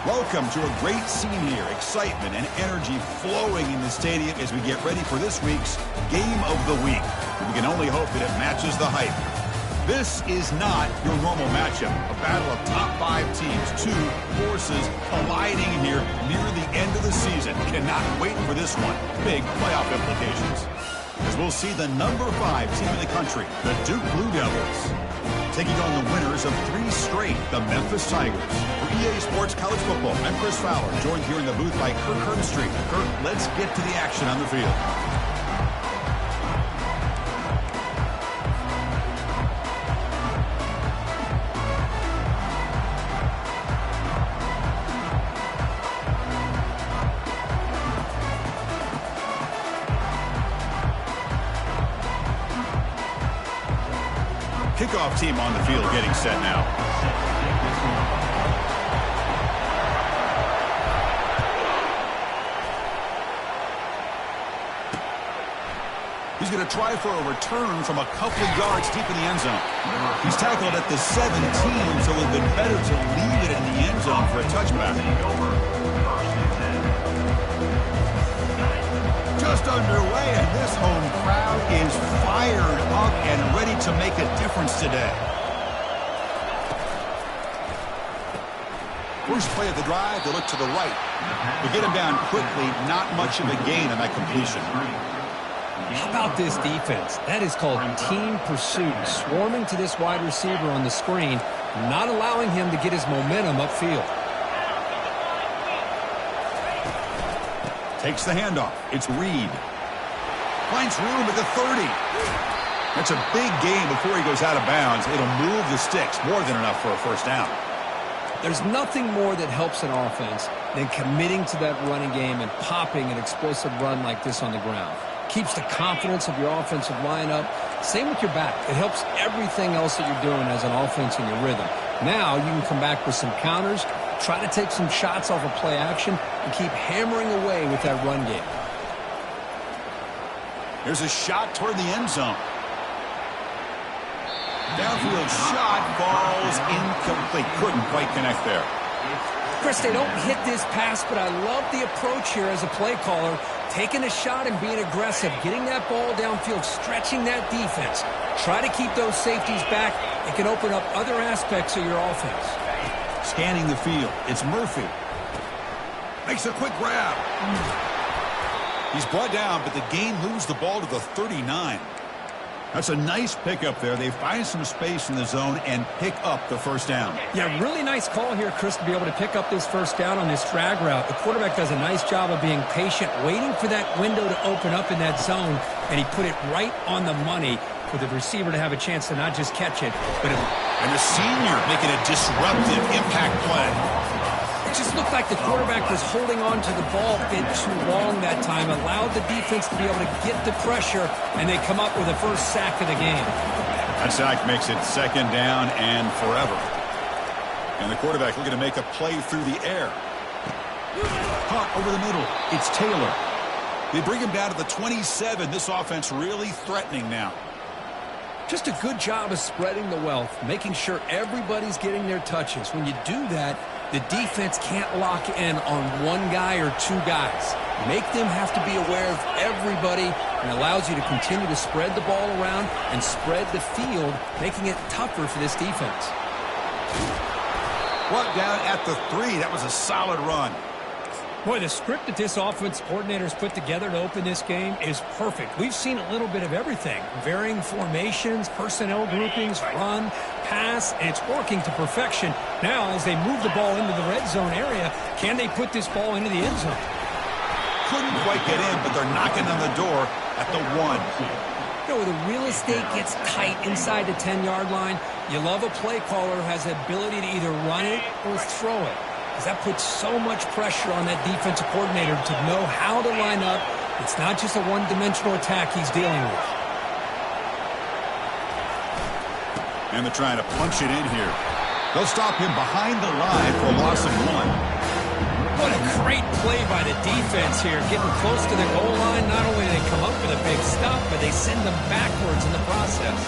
Welcome to a great scene here. Excitement and energy flowing in the stadium as we get ready for this week's Game of the Week. We can only hope that it matches the hype. This is not your normal matchup. A battle of top 5 teams, 2 forces colliding here near the end of the season. Cannot wait for this one. Big playoff implications. As we'll see the number 5 team in the country, the Duke Blue Devils, taking on the winners of 3 straight, the Memphis Tigers. For EA Sports College Football, I'm Chris Fowler, joined here in the booth by Kirk Herbstreit. Kirk, let's get to the action on the field. Kickoff team on the field getting set now. He's going to try for a return from a couple of yards deep in the end zone. He's tackled at the 17, so it would have been better to leave it in the end zone for a touchback. Just underway, and this home crowd is fired up and ready to make a difference today. First play of the drive, they look to the right. They get him down quickly, not much of a gain on that completion. How about this defense? That is called team pursuit, swarming to this wide receiver on the screen, not allowing him to get his momentum upfield. Takes the handoff. It's Reed. Finds room at the 30. That's a big gain before he goes out of bounds. It'll move the sticks. More than enough for a first down. There's nothing more that helps an offense than committing to that running game and popping an explosive run like this on the ground. Keeps the confidence of your offensive lineup. Same with your back. It helps everything else that you're doing as an offense in your rhythm. Now you can come back with some counters, try to take some shots off of play action, and keep hammering away with that run game. Here's a shot toward the end zone. Downfield shot falls incomplete. Couldn't quite connect there. Chris, they don't hit this pass, but I love the approach here as a play caller. Taking a shot and being aggressive, getting that ball downfield, stretching that defense. Try to keep those safeties back. It can open up other aspects of your offense. Scanning the field, it's Murphy. Makes a quick grab. He's brought down, but the gain moves the ball to the 39. That's a nice pickup there. They find some space in the zone and pick up the first down. Yeah, really nice call here, Chris, to be able to pick up this first down on this drag route. The quarterback does a nice job of being patient, waiting for that window to open up in that zone, and he put it right on the money for the receiver to have a chance to not just catch it, but and the senior making a disruptive impact play. It just looked like the quarterback was holding on to the ball a bit too long that time, allowed the defense to be able to get the pressure, and they come up with the first sack of the game. That sack makes it second down and forever. And the quarterback looking to make a play through the air. Caught over the middle. It's Taylor. They bring him down to the 27. This offense really threatening now. Just a good job of spreading the wealth, making sure everybody's getting their touches. When you do that, the defense can't lock in on one guy or 2 guys. Make them have to be aware of everybody, and allows you to continue to spread the ball around and spread the field, making it tougher for this defense. Brought down at the 3. That was a solid run. Boy, the script that this offense coordinator's put together to open this game is perfect. We've seen a little bit of everything. Varying formations, personnel groupings, run, pass. It's working to perfection. Now, as they move the ball into the red zone area, can they put this ball into the end zone? Couldn't quite get in, but they're knocking on the door at the 1. You know, the real estate gets tight inside the 10-yard line. You love a play caller who has the ability to either run it or throw it. Because that puts so much pressure on that defensive coordinator to know how to line up. It's not just a one-dimensional attack he's dealing with. And they're trying to punch it in here. They'll stop him behind the line for a loss of 1. What a great play by the defense here. Getting close to the goal line, not only do they come up with a big stop, but they send them backwards in the process.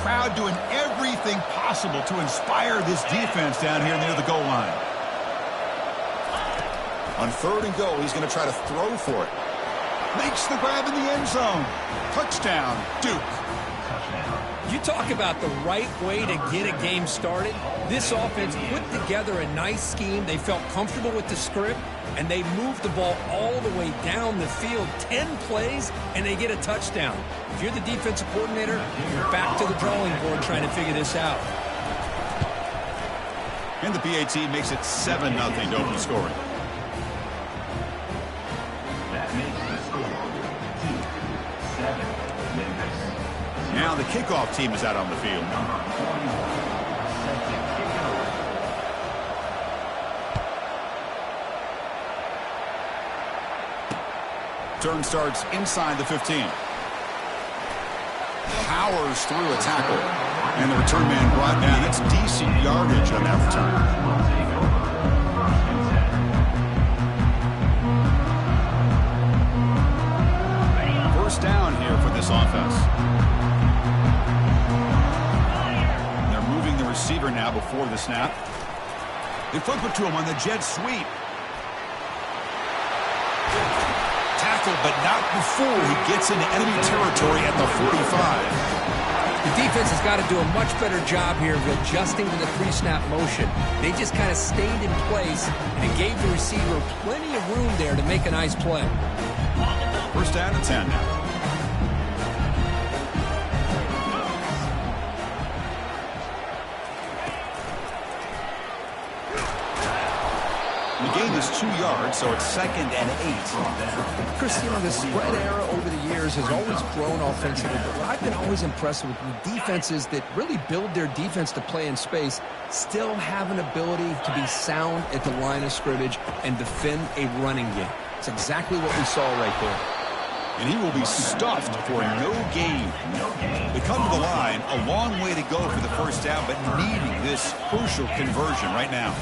crowd doing everything possible to inspire this defense down here near the goal line. On 3rd and goal, he's going to try to throw for it. Makes the grab in the end zone. Touchdown, Duke. You talk about the right way to get a game started. This offense put together a nice scheme. They felt comfortable with the script, and they moved the ball all the way down the field. 10 plays, and they get a touchdown. If you're the defensive coordinator, you're back to the drawing board trying to figure this out. And the PAT makes it 7-0 to open scoring. Now the kickoff team is out on the field. Turn starts inside the 15. Powers through a tackle. And the return man brought down. That's decent yardage on that return. First down here for this offense. They're moving the receiver now before the snap. They flip it to him on the jet sweep. Tackled, but not before he gets into enemy territory at the 45. The defense has got to do a much better job here of adjusting to the pre-snap motion. They just kind of stayed in place, and it gave the receiver plenty of room there to make a nice play. First down and 10 now. The gain is 2 yards, so it's 2nd and 8. Chris, you know, the spread era over the years has always grown offensively, but I've been always impressed with the defenses that really build their defense to play in space, still have an ability to be sound at the line of scrimmage and defend a running game. It's exactly what we saw right there. And he will be stuffed for no gain. They come to the line, a long way to go for the first down, but needing this crucial conversion right now.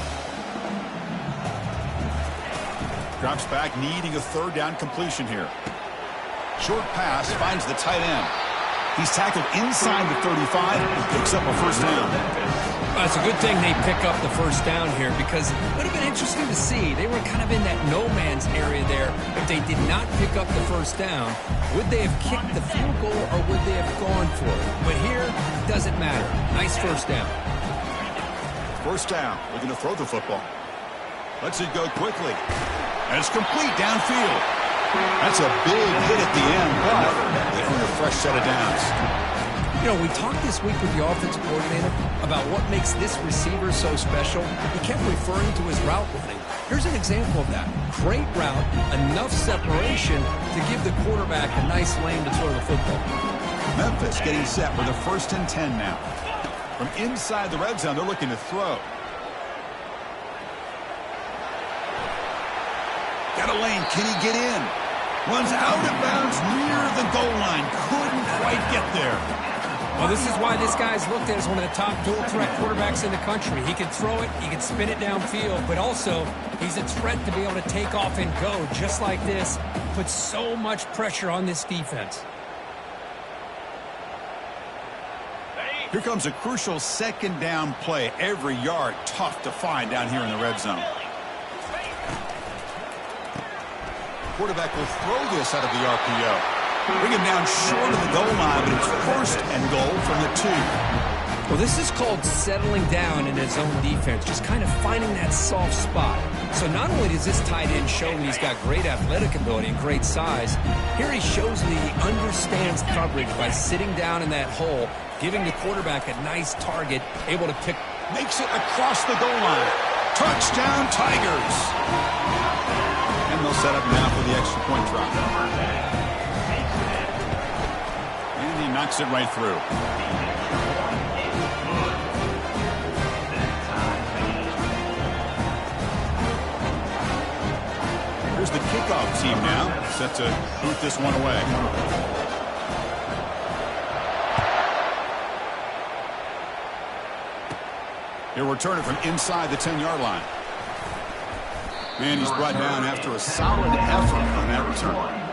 Drops back, needing a 3rd down completion here. Short pass finds the tight end. He's tackled inside the 35 and picks up a first down. Well, it's a good thing they pick up the first down here because it would have been interesting to see. They were kind of in that no man's area there. If they did not pick up the first down, would they have kicked the field goal or would they have gone for it? But here, it doesn't matter. Nice first down. First down. Looking to throw the football. Lets it go quickly. And it's complete downfield. That's a big hit at the end, but they earn a fresh set of downs. You know, we talked this week with the offensive coordinator about what makes this receiver so special. He kept referring to his route running. Here's an example of that. Great route, enough separation to give the quarterback a nice lane to throw the football. Memphis getting set with a 1st and 10 now. From inside the red zone, they're looking to throw. Got a lane. Can he get in? Runs out of bounds near the goal line. Couldn't quite get there. Well, this is why this guy's looked at as one of the top dual-threat quarterbacks in the country. He can throw it, he can spin it downfield, but also he's a threat to be able to take off and go just like this. Puts so much pressure on this defense. Here comes a crucial 2nd down play. Every yard tough to find down here in the red zone. Quarterback will throw this out of the RPO. Bring him down short of the goal line, but it's 1st and goal from the 2. Well, this is called settling down in his own defense, just kind of finding that soft spot. So not only does this tight end show that he's got great athletic ability and great size, here he shows that he understands coverage by sitting down in that hole, giving the quarterback a nice target, able to pick. Makes it across the goal line. Touchdown, Tigers. And they'll set up now for the extra point drop. And he knocks it right through. Here's the kickoff team now, set to boot this one away. He'll return it from inside the 10-yard line. And he's brought down after a solid effort on that return.